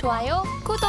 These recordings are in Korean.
좋아요, 구독.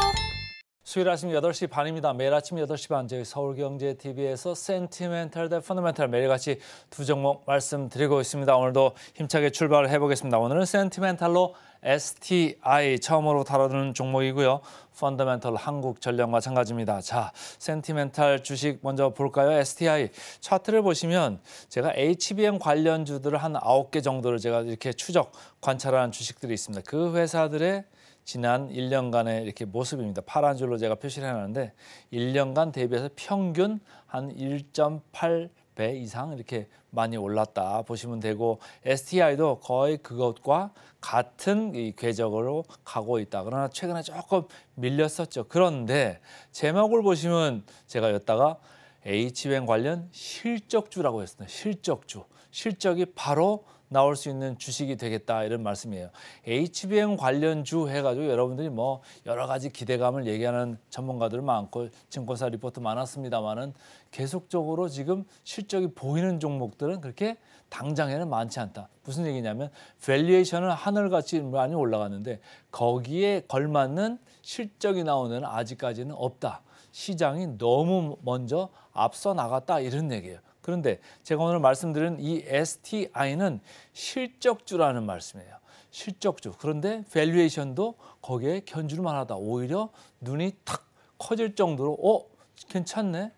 수요일 아침 8시 반입니다. 매일 아침 8시 반 저희 서울경제TV에서 센티멘탈 대 펀더멘탈 매일같이 두 종목 말씀드리고 있습니다. 오늘도 힘차게 출발을 해보겠습니다. 오늘은 센티멘탈로 STI 처음으로 다루는 종목이고요. 펀더멘탈 한국전력 마찬가지입니다. 자, 센티멘탈 주식 먼저 볼까요? STI 차트를 보시면 제가 HBM 관련주들을 한 9개 정도를 제가 이렇게 추적 관찰한 주식들이 있습니다. 그 회사들의 지난 1년간의 이렇게 모습입니다. 파란 줄로 제가 표시를 해놨는데 1년간 대비해서 평균 한 1.8배 이상 이렇게 많이 올랐다 보시면 되고 STI도 거의 그것과 같은 이 궤적으로 가고 있다. 그러나 최근에 조금 밀렸었죠. 그런데 제목을 보시면 제가 여기다가 HBM 관련 실적주라고 했습니다. 실적주. 실적이 바로 나올 수 있는 주식이 되겠다 이런 말씀이에요. HBM 관련주 해가지고 여러분들이 뭐 여러 가지 기대감을 얘기하는 전문가들 많고 증권사 리포트 많았습니다만은 계속적으로 지금 실적이 보이는 종목들은 그렇게 당장에는 많지 않다. 무슨 얘기냐면 밸류에이션은 하늘같이 많이 올라갔는데 거기에 걸맞는 실적이 나오는 아직까지는 없다. 시장이 너무 먼저 앞서 나갔다 이런 얘기예요. 그런데 제가 오늘 말씀드린 이 STI는 실적주라는 말씀이에요. 실적주. 그런데 밸류에이션도 거기에 견줄 만하다. 오히려 눈이 탁 커질 정도로 괜찮네.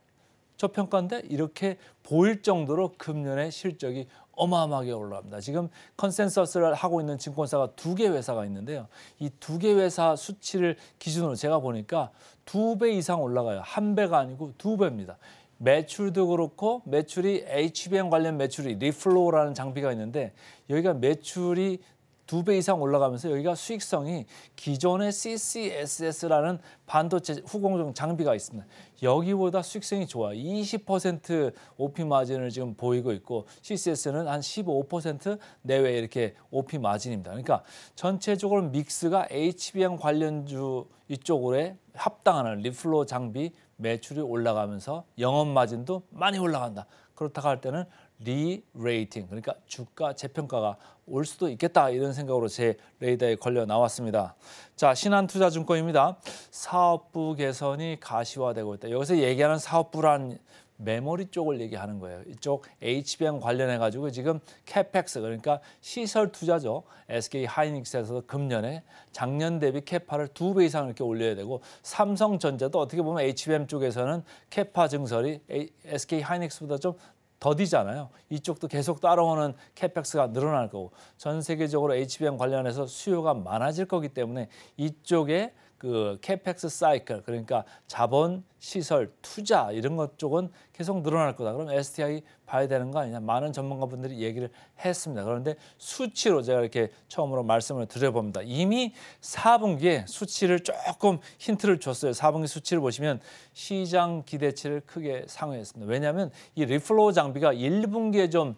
저평가인데 이렇게 보일 정도로 금년의 실적이 어마어마하게 올라갑니다. 지금 컨센서스를 하고 있는 증권사가 2개 회사가 있는데요. 이 2개 회사 수치를 기준으로 제가 보니까 2배 이상 올라가요. 1배가 아니고 2배입니다. 매출도 그렇고 매출이 HBM 관련 매출이 리플로우라는 장비가 있는데 여기가 매출이 2배 이상 올라가면서 여기가 수익성이 기존의 CCSS라는 반도체 후공정 장비가 있습니다. 여기보다 수익성이 좋아요. 20% OP 마진을 지금 보이고 있고 CCS는 한 15% 내외 이렇게 OP 마진입니다. 그러니까 전체적으로 믹스가 HBM 관련주 이쪽으로 합당하는 리플로우 장비 매출이 올라가면서 영업 마진도 많이 올라간다. 그렇다고 할 때는 리레이팅, 그러니까 주가 재평가가 올 수도 있겠다 이런 생각으로 제 레이더에 걸려 나왔습니다. 자, 신한투자증권입니다. 사업부 개선이 가시화되고 있다. 여기서 얘기하는 사업부란 메모리 쪽을 얘기하는 거예요. 이쪽 HBM 관련해가지고 지금 캐펙스, 그러니까 시설 투자죠. SK 하이닉스에서 금년에 작년 대비 캐파를 2배 이상 이렇게 올려야 되고 삼성전자도 어떻게 보면 HBM 쪽에서는 캐파 증설이 SK 하이닉스보다 좀 더디잖아요. 이쪽도 계속 따라오는 캐펙스가 늘어날 거고 전 세계적으로 HBM 관련해서 수요가 많아질 거기 때문에 이쪽에 그 캐펙스 사이클, 그러니까 자본, 시설, 투자 이런 것 쪽은 계속 늘어날 거다. 그럼 STI 봐야 되는 거 아니냐. 많은 전문가분들이 얘기를 했습니다. 그런데 수치로 제가 이렇게 처음으로 말씀을 드려봅니다. 이미 4분기에 수치를 조금 힌트를 줬어요. 4분기 수치를 보시면 시장 기대치를 크게 상회했습니다. 왜냐하면 이 리플로우 장비가 1분기에 좀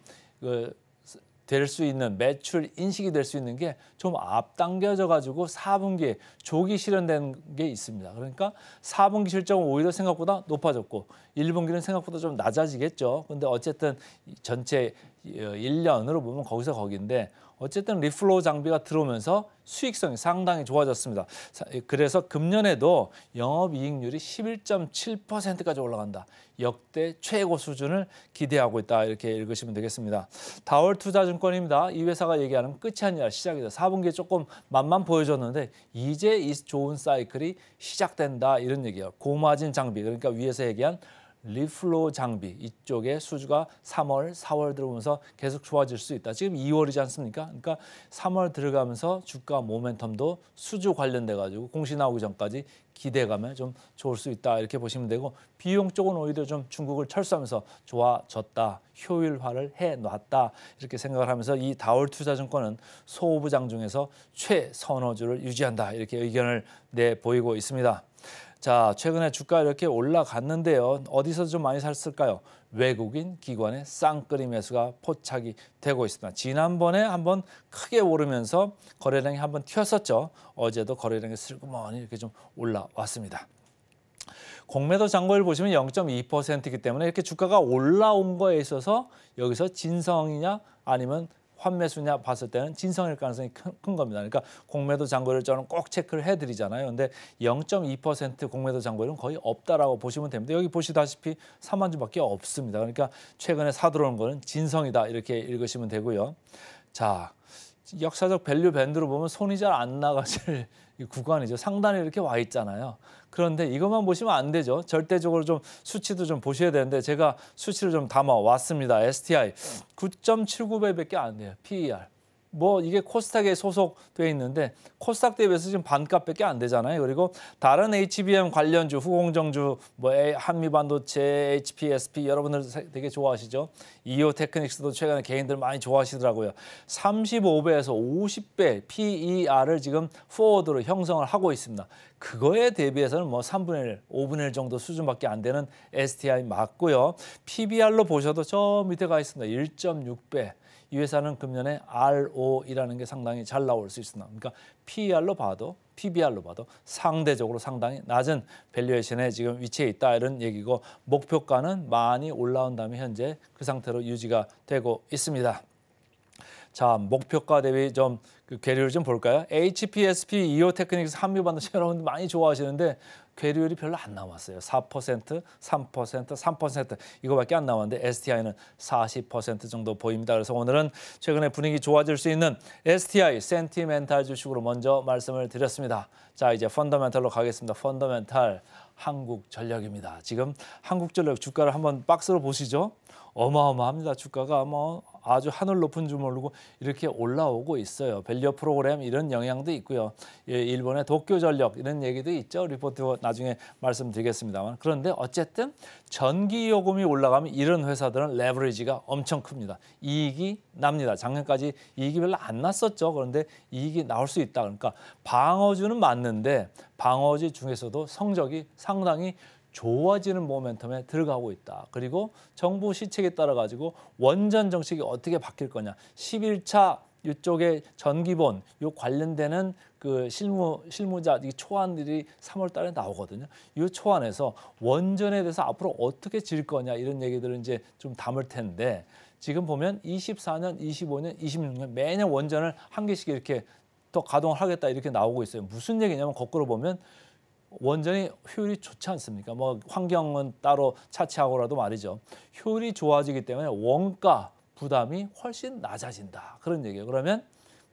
될 수 있는 매출 인식이 될 수 있는 게 좀 앞당겨져 가지고 4분기에 조기 실현된 게 있습니다. 그러니까 4분기 실적은 오히려 생각보다 높아졌고 1분기는 생각보다 좀 낮아지겠죠. 근데 어쨌든 전체 1년으로 보면 거기서 거기인데 어쨌든 리플로우 장비가 들어오면서 수익성이 상당히 좋아졌습니다. 그래서 금년에도 영업이익률이 11.7%까지 올라간다. 역대 최고 수준을 기대하고 있다. 이렇게 읽으시면 되겠습니다. 다월투자증권입니다. 이 회사가 얘기하는 끝이 아니라 시작이다. 4분기에 조금 맛만 보여줬는데 이제 이 좋은 사이클이 시작된다. 이런 얘기예요. 고마진 장비, 그러니까 위에서 얘기한 리플로우 장비 이쪽에 수주가 3월, 4월 들어오면서 계속 좋아질 수 있다. 지금 2월이지 않습니까? 그러니까 3월 들어가면서 주가 모멘텀도 수주 관련돼 가지고 공시 나오기 전까지 기대감에 좀 좋을 수 있다. 이렇게 보시면 되고 비용 쪽은 오히려 좀 중국을 철수하면서 좋아졌다. 효율화를 해놨다. 이렇게 생각을 하면서 이 다올투자증권은 소부장 중에서 최선호주를 유지한다. 이렇게 의견을 내보이고 있습니다. 자, 최근에 주가 이렇게 올라갔는데요. 어디서 좀 많이 샀을까요? 외국인 기관의 쌍끌이 매수가 포착이 되고 있습니다. 지난번에 한번 크게 오르면서 거래량이 한번 튀었었죠. 어제도 거래량이 슬그머니 이렇게 좀 올라왔습니다. 공매도 잔고율 보시면 0.2%이기 때문에 이렇게 주가가 올라온 거에 있어서 여기서 진성이냐 아니면 환매수냐 봤을 때는 진성일 가능성이 큰 겁니다. 그러니까 공매도 잔고를 저는 꼭 체크를 해드리잖아요. 근데 0.2% 공매도 잔고율은 거의 없다라고 보시면 됩니다. 여기 보시다시피 4만 주밖에 없습니다. 그러니까 최근에 사들어오는 거는 진성이다 이렇게 읽으시면 되고요. 자, 역사적 밸류 밴드로 보면 손이 잘 안 나가실 구간이죠. 상단에 이렇게 와 있잖아요. 그런데 이것만 보시면 안 되죠. 절대적으로 좀 수치도 좀 보셔야 되는데 제가 수치를 좀 담아 왔습니다. STI 9.79배밖에 안 돼요. PER. 뭐 이게 코스닥에 소속돼 있는데 코스닥 대비해서 지금 반값밖에 안 되잖아요. 그리고 다른 HBM 관련주, 후공정주, 뭐 한미반도체, HPSP 여러분들 되게 좋아하시죠. 이오테크닉스도 최근에 개인들 많이 좋아하시더라고요. 35배에서 50배 PER을 지금 포워드로 형성을 하고 있습니다. 그거에 대비해서는 뭐 3분의 1, 5분의 1 정도 수준밖에 안 되는 STI 맞고요. PBR로 보셔도 저 밑에 가 있습니다. 1.6배. 이 회사는 금년에 RO이라는 게 상당히 잘 나올 수 있습니다. 그러니까 PER로 봐도 PBR로 봐도 상대적으로 상당히 낮은 밸류에이션에 지금 위치해 있다 이런 얘기고 목표가는 많이 올라온 다음에 현재 그 상태로 유지가 되고 있습니다. 자, 목표가 대비 좀 그 괴리를 좀 볼까요? HPSP, 이오테크닉스, 한미반도체 여러분들 많이 좋아하시는데 괴리율이 별로 안 남았어요. 4%, 3%, 3% 이거밖에 안 남았는데 STI는 40% 정도 보입니다. 그래서 오늘은 최근에 분위기 좋아질 수 있는 STI 센티멘탈 주식으로 먼저 말씀을 드렸습니다. 자, 이제 펀더멘탈로 가겠습니다. 펀더멘탈 한국전력입니다. 지금 한국전력 주가를 한번 박스로 보시죠. 어마어마합니다. 주가가 뭐 아주 하늘 높은 줄 모르고 이렇게 올라오고 있어요. 밸류 프로그램 이런 영향도 있고요. 예, 일본의 도쿄전력 이런 얘기도 있죠. 리포트 나중에 말씀드리겠습니다만. 그런데 어쨌든 전기요금이 올라가면 이런 회사들은 레버리지가 엄청 큽니다. 이익이 납니다. 작년까지 이익이 별로 안 났었죠. 그런데 이익이 나올 수 있다. 그러니까 방어주는 맞는데 방어주 중에서도 성적이 상당히 좋아지는 모멘텀에 들어가고 있다. 그리고 정부 시책에 따라 가지고 원전 정책이 어떻게 바뀔 거냐. 11차 이쪽에 전기본 요 관련되는 그 실무자 이 초안들이 3월 달에 나오거든요. 이 초안에서 원전에 대해서 앞으로 어떻게 질 거냐 이런 얘기들을 이제 좀 담을 텐데 지금 보면 24년, 25년, 26년 매년 원전을 한 개씩 이렇게 더 가동을 하겠다 이렇게 나오고 있어요. 무슨 얘기냐면 거꾸로 보면 원전이 효율이 좋지 않습니까? 뭐 환경은 따로 차치하고라도 말이죠. 효율이 좋아지기 때문에 원가 부담이 훨씬 낮아진다. 그런 얘기예요. 그러면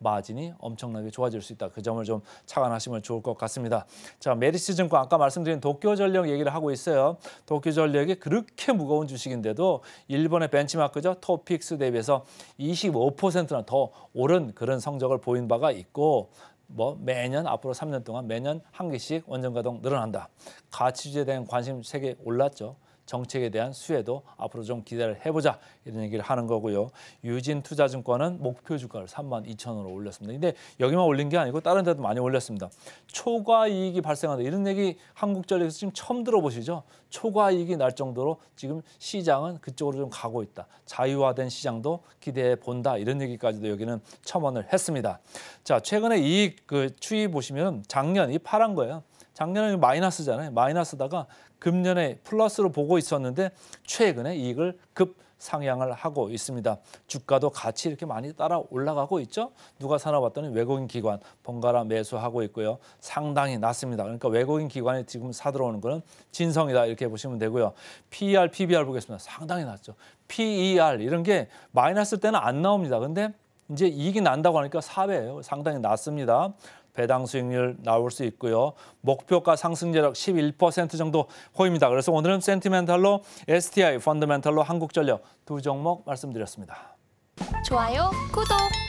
마진이 엄청나게 좋아질 수 있다. 그 점을 좀 착안하시면 좋을 것 같습니다. 자, 메리츠증권 아까 말씀드린 도쿄전력 얘기를 하고 있어요. 도쿄전력이 그렇게 무거운 주식인데도 일본의 벤치마크죠. 토픽스 대비해서 25%나 더 오른 그런 성적을 보인 바가 있고 뭐 매년 앞으로 3년 동안 매년 한 개씩 원전 가동 늘어난다. 가치주에 대한 관심 세계 올랐죠. 정책에 대한 수혜도 앞으로 좀 기대를 해보자 이런 얘기를 하는 거고요. 유진투자증권은 목표 주가를 32,000원으로 올렸습니다. 근데 여기만 올린 게 아니고 다른 데도 많이 올렸습니다. 초과 이익이 발생한다 이런 얘기 한국전력에서 지금 처음 들어보시죠? 초과 이익이 날 정도로 지금 시장은 그쪽으로 좀 가고 있다. 자유화된 시장도 기대해 본다 이런 얘기까지도 여기는 첨언을 했습니다. 자, 최근에 이익 그 추이 보시면 작년이 파란 거예요. 작년에는 마이너스잖아요. 마이너스다가 금년에 플러스로 보고 있었는데 최근에 이익을 급 상향을 하고 있습니다. 주가도 같이 이렇게 많이 따라 올라가고 있죠. 누가 사나 봤더니 외국인 기관 번갈아 매수하고 있고요. 상당히 낮습니다. 그러니까 외국인 기관이 지금 사들어오는 거는 진성이다 이렇게 보시면 되고요. PER, PBR 보겠습니다. 상당히 낮죠. PER 이런 게 마이너스 때는 안 나옵니다. 근데 이제 이익이 난다고 하니까 4배예요. 상당히 낮습니다. 배당 수익률 나올 수 있고요. 목표가 상승률 11% 정도 보입니다. 그래서 오늘은 센티멘탈로 STI, 펀더멘탈로 한국전력 두 종목 말씀드렸습니다. 좋아요, 구독!